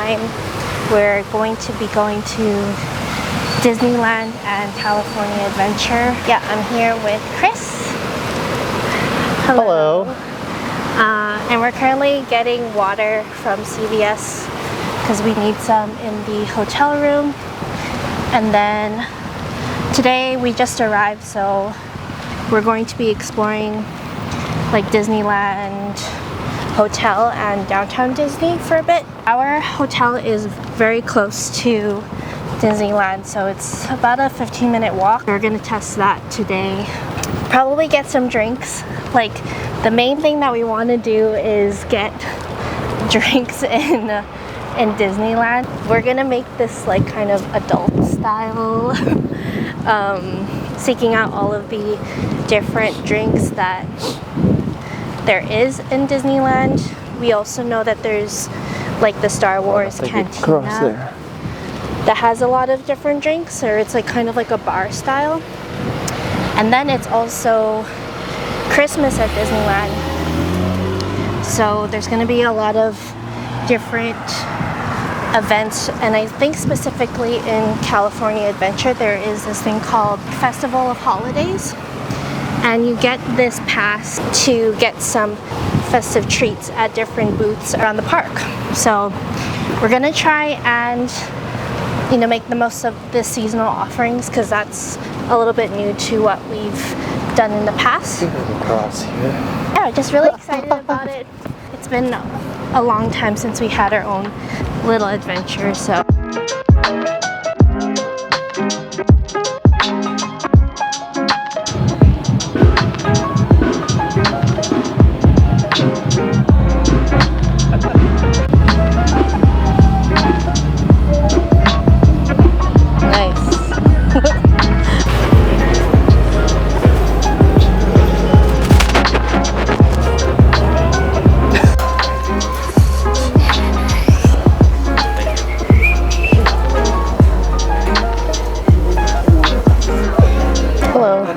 Anaheim. We're going to be going to Disneyland and California Adventure. Yeah, I'm here with Chris. Hello. And we're currently getting water from CVS because we need some in the hotel room. And then today we just arrived, so we're going to be exploring like Disneyland Hotel and downtown Disney for a bit. Our hotel is very close to Disneyland, so it's about a 15-minute walk. We're gonna test that today. Probably get some drinks. Like, the main thing that we want to do is get drinks in Disneyland. We're gonna make this like kind of adult style, seeking out all of the different drinks that there is in Disneyland. We also know that there's like the Star Wars Cantina that has a lot of different drinks, or it's like kind of like a bar style. And then it's also Christmas at Disneyland, so there's going to be a lot of different events, and I think specifically in California Adventure there is this thing called Festival of Holidays, and you get this pass to get some festive treats at different booths around the park. So we're going to try and make the most of the seasonal offerings, because that's a little bit new to what we've done in the past. Yeah, just really excited about it. It's been a long time since we had our own little adventure, so.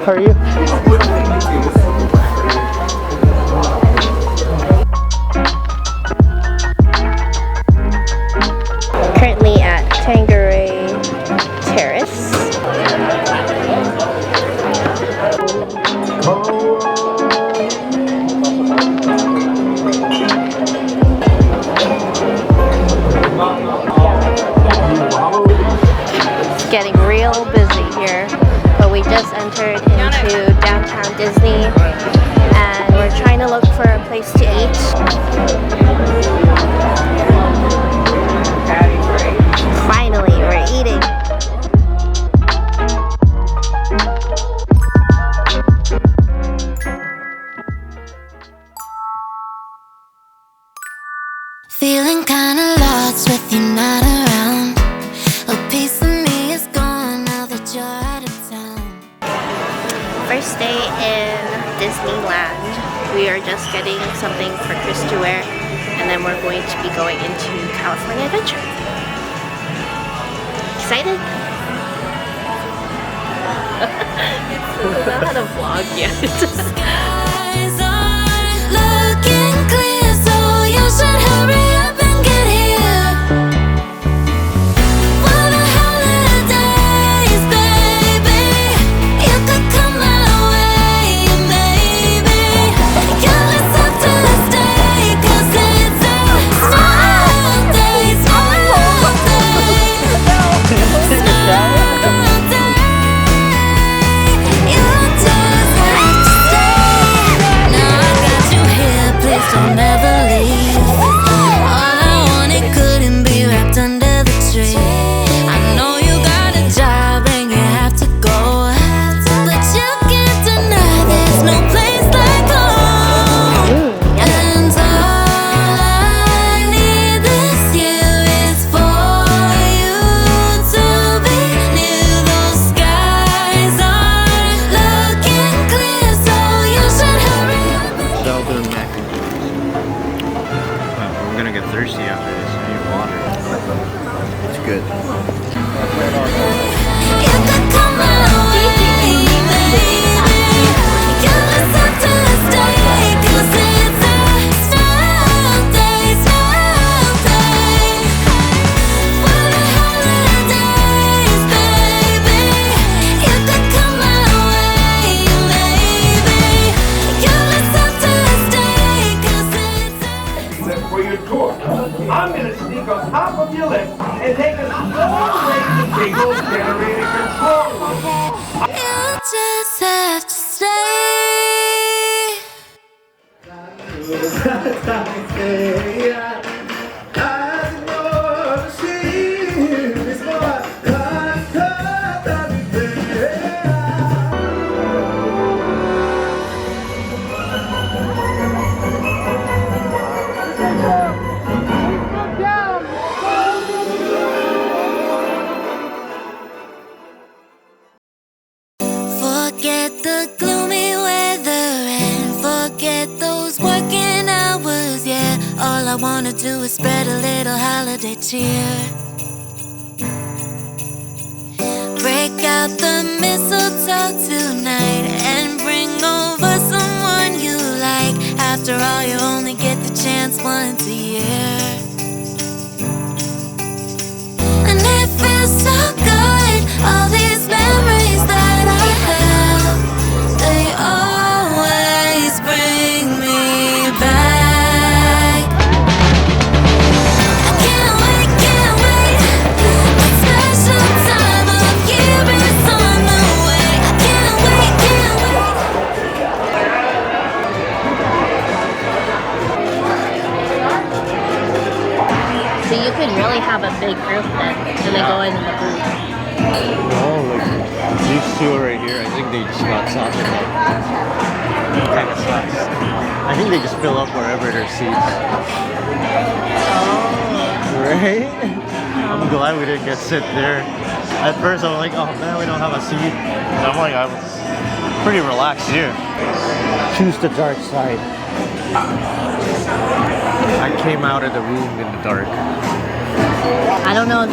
How are you? Currently at Tanqueray Terrace. It's getting real busy here, but we just entered into downtown Disney and we're trying to look for a place to eat. Finally, we're eating. Feeling kinda lost with you not around. A piece of me is gone now that you're out of town. First day in Disneyland. We are just getting something for Chris to wear, and then we're going to be going into California Adventure. Excited? I don't know how to vlog yet. Skies aren't looking clear, so you should hurry up and get here. For the holidays, baby, you could come my way, maybe. You'll listen to stay, 'cause it's a snow day, snow day. Snow day. You just have to stay. the gloomy weather and forget those working hours. Yeah, all I wanna do is spread a little holiday cheer. Break out the mistletoe tonight and bring over someone you like. After all, you only get the chance once a year. And it feels so good, all these memories that I have, they always bring me back. I can't wait, that special time of year is on the way. I can't wait. So you could really have a big group then when they go in the booth. Oh, like these two right here, I think they just got sauce in there. Kind of sucks. I think they just fill up wherever their seats. Oh. Right? I'm glad we didn't get sit there. At first I'm like, oh man, we don't have a seat. And I'm like, I was pretty relaxed here. Choose the dark side. I came out of the room in the dark. I don't know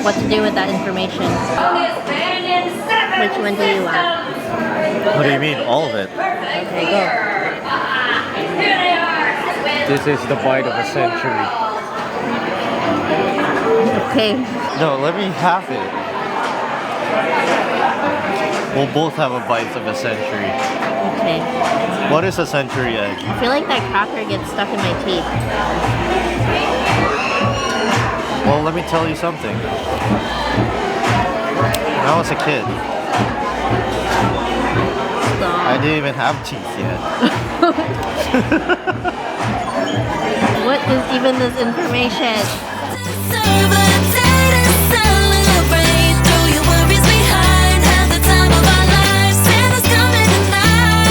what to do with that information. Which one do you want? What do you mean? All of it? Okay, go. This is the bite of a century. Okay. No, let me have it. We'll both have a bite of a century. Okay. What is a century egg? I feel like that cracker gets stuck in my teeth. Well, let me tell you something. When I was a kid, I didn't even have teeth yet. What is even this information? Serve a day to celebrate. Throw your worries behind. Have the time of our lives. Santa's coming tonight.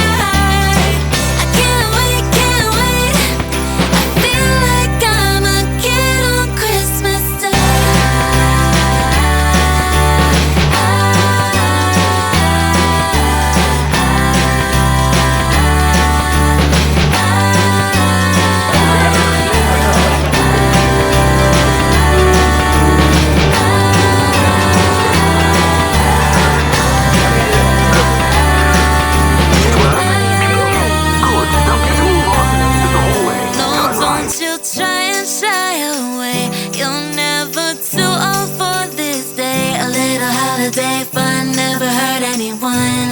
I can't wait. I feel like I'm a kid on Christmas Day. No, don't you try and shy away. You're never too old for this day. A little holiday fun never hurt anyone.